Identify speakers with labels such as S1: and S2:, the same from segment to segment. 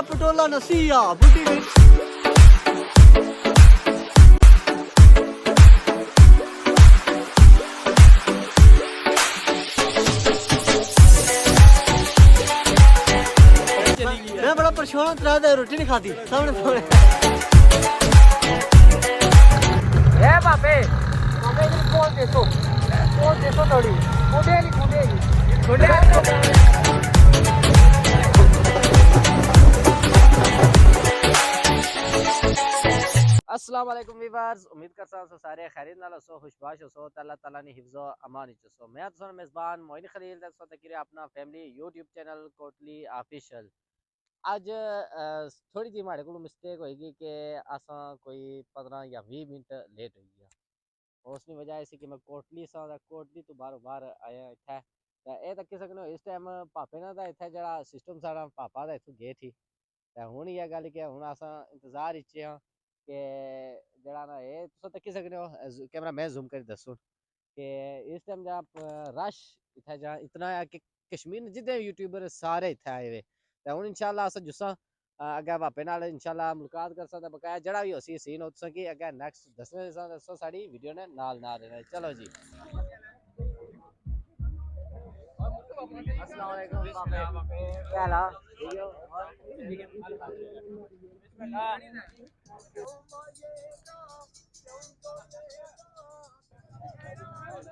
S1: पटोला नसीया बुढ़ी में मैं बड़ा परेशान तरह दे रोटी नहीं खाती सामने सामने ए बाबे बाबे ने फोन दे तो थोड़ी खुदे अस्सलाम वालेकुम व्यूअर्स उम्मीद करता हूं सारे खैरियत नाल सो खुशबाश हो अल्लाह ताला ने हिफ्ज़ो अमान चसो मैं तो मेज़बान मोइन खलील दसो तकरीर अपना family YouTube channel Kotli official अज थोड़ी जी हमारे को मिस्टेक होएगी कि असा कोई 15 या 20 मिनट लेट हो गया उसकी वजह ऐसी कि मैं कोटली सा कोटली तो बार बार आया इत्थे ते ए तक सकने इस टाइम पापे ना दा इत्थे जेड़ा सिस्टम सारा पापा दा इत्थों गए थी ते हुन ये गल कि हुन असा इंतजार इच हां कि जेड़ा ना ए तुस तक्की सकने हो कैमरा मैं जूम कर दसो कि इस टाइम जहाँ रश इत्थे जहाँ इतना है कि कश्मीर जितने यूट्यूबर सारे इत्थे आए हुए ते हुन इंशाल्लाह अस जुस्सा अगे पापे नाल इंशाल्लाह मुलाकात कर सकदा बकाया जेड़ा भी होसी सीन होत सकी अगे नेक्स्ट दसने दसो साडी वीडियो ने नाल रहना चलो जी अस्सलाम वालेकुम पापे क्या हाल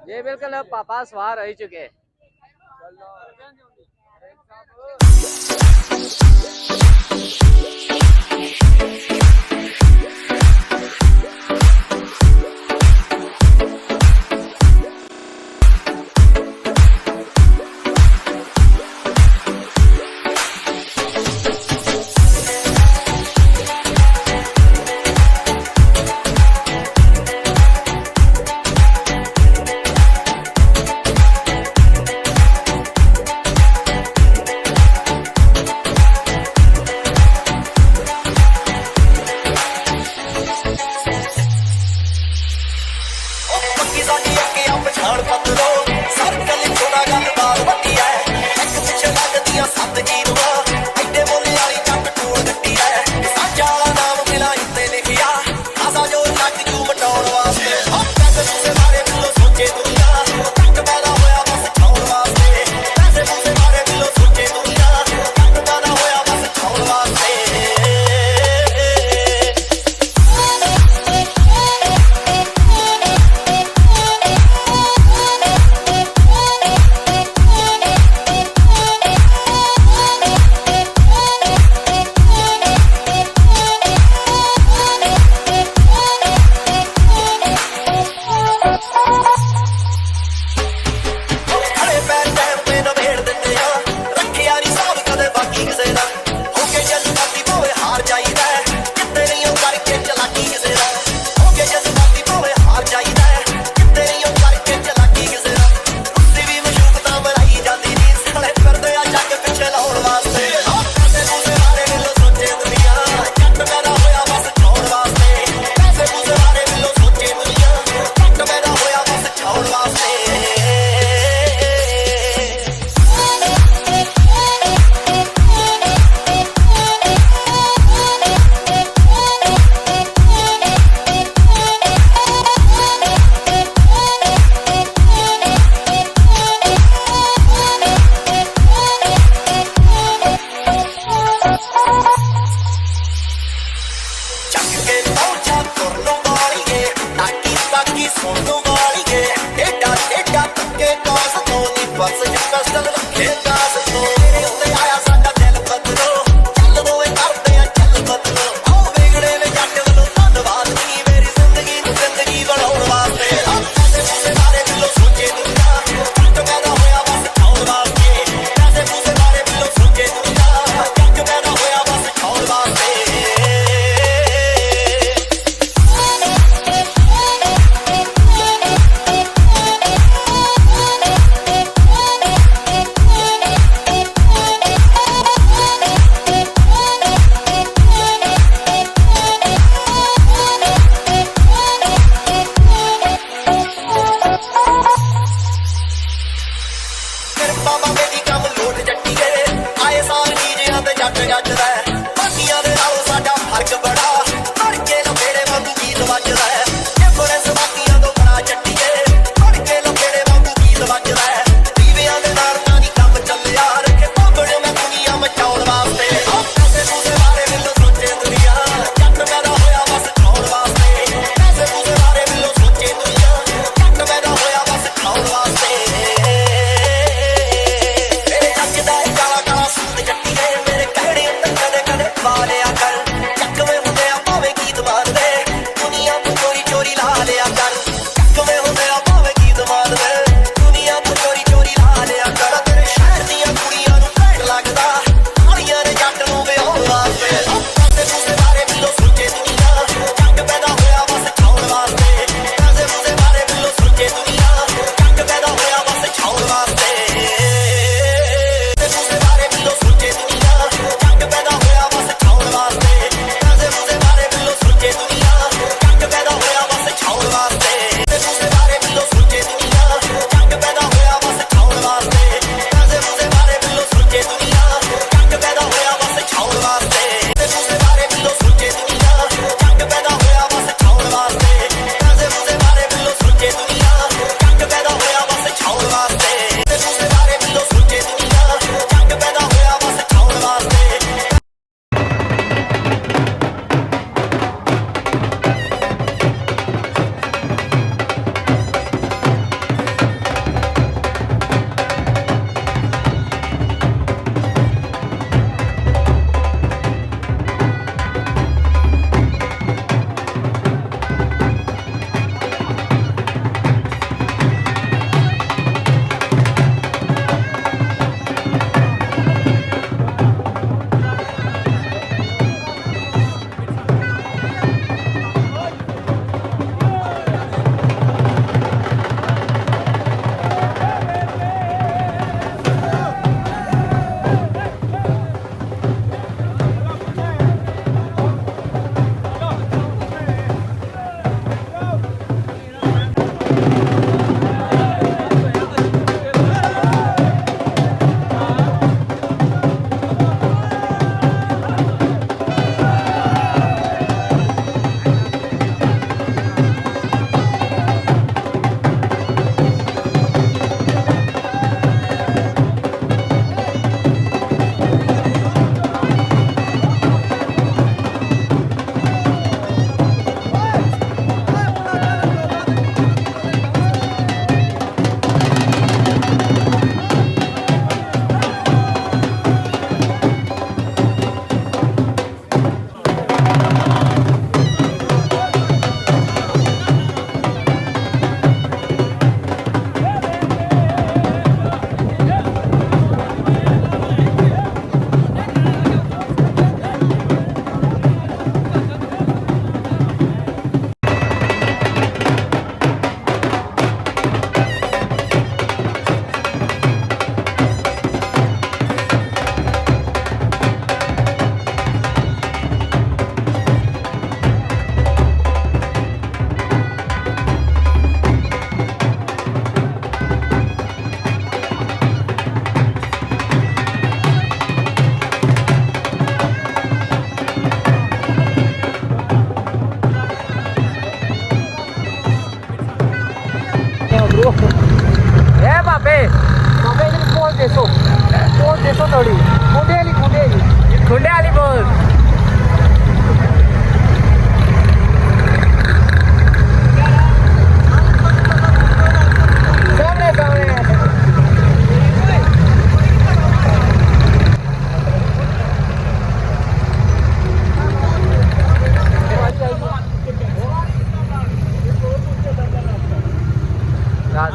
S1: ये बिल्कुल पापा सवार हो चुके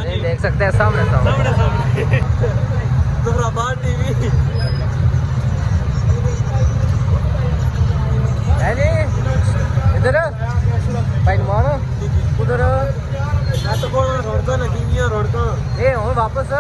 S1: नहीं देख सकते हैं सामने टीवी इधर भाई मानो उधर ये हूँ वापस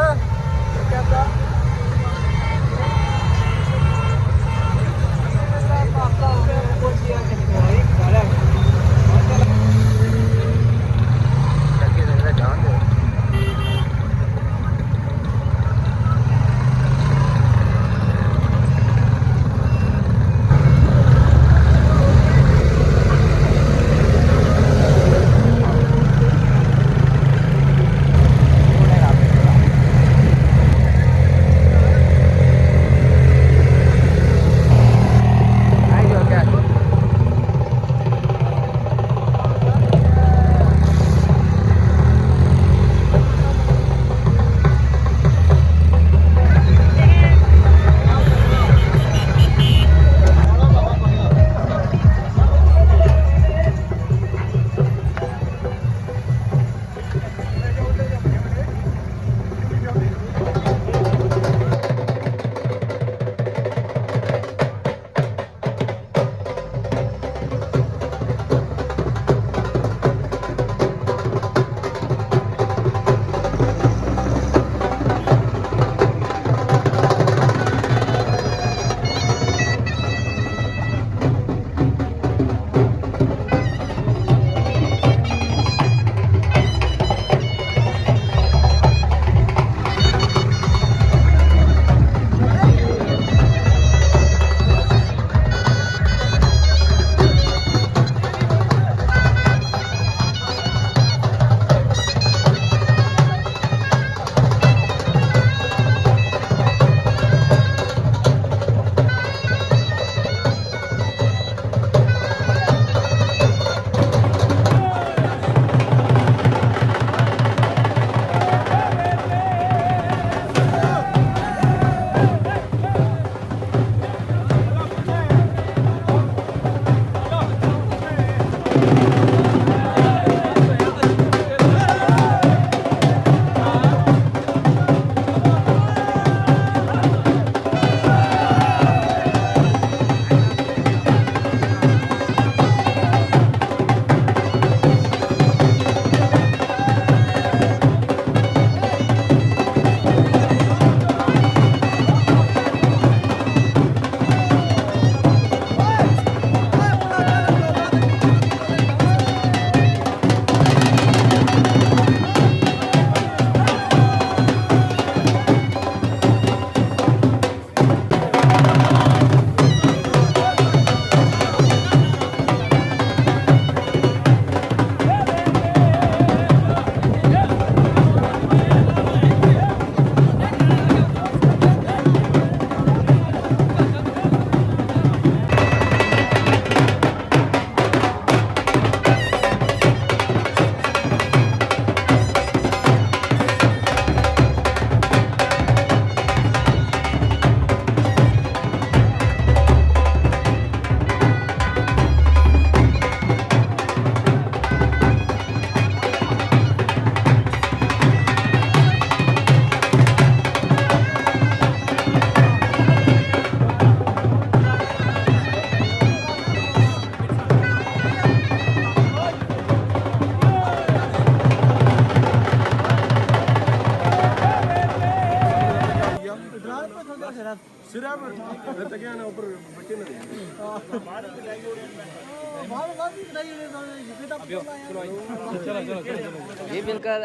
S2: जी बिल्कुल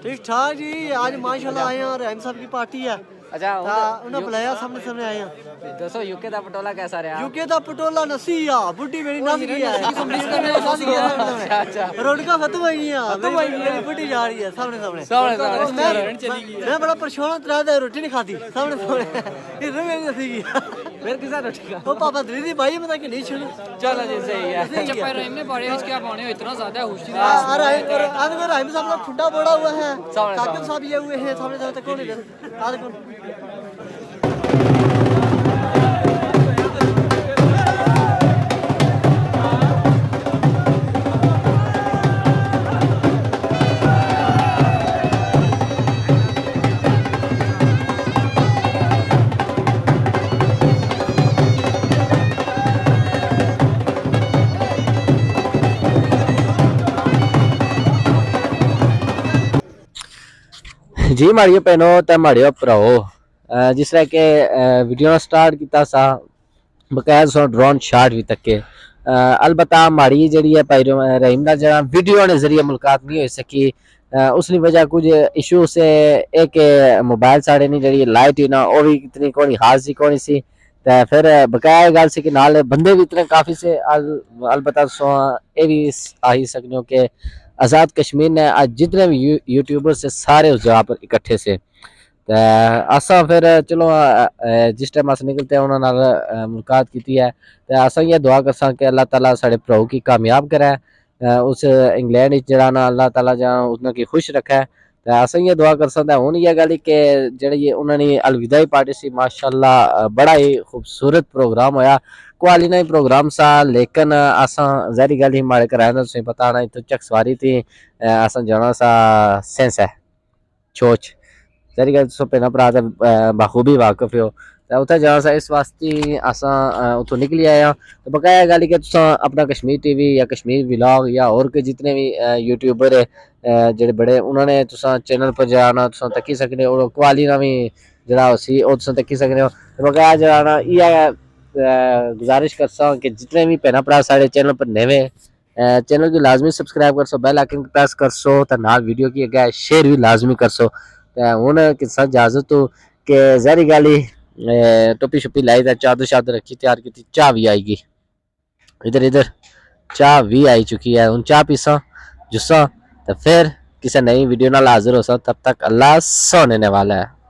S2: ठीक ठाक जी। आज माशाल्लाह आए हैं और रहीम साहब की पार्टी है।
S1: अच्छा
S2: उन्हें बुलाया सामने सामने आए हैं।
S1: दोस्तों यूके दा पटोला कैसा रहा?
S2: यूके दा पटोला नसी आ बुड्ढी मेरी नस गई है।
S1: अच्छा
S2: रोडका खत्म हो गई है, खत्म हो गई है, बुड्ढी जा रही है सामने सामने मैं बड़ा परेशान हूं, त्रै दिन रोटी नहीं खाती सामने सामने इधर मेरी नसी गई
S1: फिर किसा रोटी का
S2: ओ पापा दरीदी भाई मैं कि नहीं छोड़।
S1: चलो जी सही है।
S3: अच्छा पर रहीम ने बड़े क्या पाने इतना ज्यादा होशी
S2: रहीम साहब लोग ठुड्डा बोड़ा हुआ है, काकम साहब ये हुए हैं सामने सामने कौन इधर आज कौन
S1: जी माड़ियो भैनो ते माड़ियो भराओ, जिस तरह के वीडियो स्टार्ट किया सा बकायदा सो ड्रोन शॉट भी तक के अलबत्ता माड़ी जी है भाई रहीम का जरा वीडियो के जरिए मुलाकात नहीं हो सकी, उसकी वजह कुछ इशू से एक मोबाइल साढ़े नहीं जी लाइट ही ना वो भी इतनी कोनी खास सी कोनी सी, तो फिर बकाया गल सी कि नाल बंदे भी इतने काफ़ी से अलबत्ता सो ये भी आ ही सकते हो कि आज़ाद कश्मीर ने आज जितने भी यूट्यूबर से सारे उस जगह पर इकट्ठे से, तो असा फिर चलो जिस टाइम अस निकलते हैं उन्होंने मुलाकात की है, तो असा ये दुआ कर कि अल्लाह ताला साढ़े भ्राऊ की कामयाब करे, उस इंग्लैंड जरा ना अल्लाह ताला जहाँ उसने की खुश रखा है, तो असा ये दुआ कर सकते हूँ ये गल कि जी उन्होंने अलविदाई पार्टी सी माशाअल्लाह बड़ा ही खूबसूरत प्रोग्राम होया, क्वाली ना ही प्रोग्राम सा, लेकिन असा जहरी गल ही माड़े कराए तुम पता ना तो चक सवारी थी असा जाना सा सेंस है छोच सारी गल तुम भैन भरा तो बखूबी वाकफ हो, तो उत्थे जाना सा इस वास्ते असा उतों निकली आए हैं, तो बकाया गल कि तुम अपना कश्मीर टीवी या कश्मीर व्लॉग या और कोई जितने भी यूट्यूबर है जेडे बड़े उन्होंने तुस चैनल पर जाना तुम तक्की सकने हो, क्वाली ना भी जरा उसी वो तुम तक्की सकने हो, तो बकाया जरा इयै गुजारिश करसा कि जितने भी भैन भरा साढ़े चैनल पर नवे चैनल की लाजमी सब्सक्राइब कर सो, बेल आइकन प्रेस कर सो, तो नाल वीडियो की अगे शेयर भी लाजमी कर सो, हूँ किसा इजाजत हो कि जहरी गल ही टोपी शोपी लाई तो चादर शादर रखी तैयार की, चाह भी आएगी इधर इधर चाह भी आई चुकी है, हूँ चाह पीसा जुस्सा, तो फिर किसी नई वीडियो नाल हाजिर हो सा, तब तक अल्लाह सोने वाला है।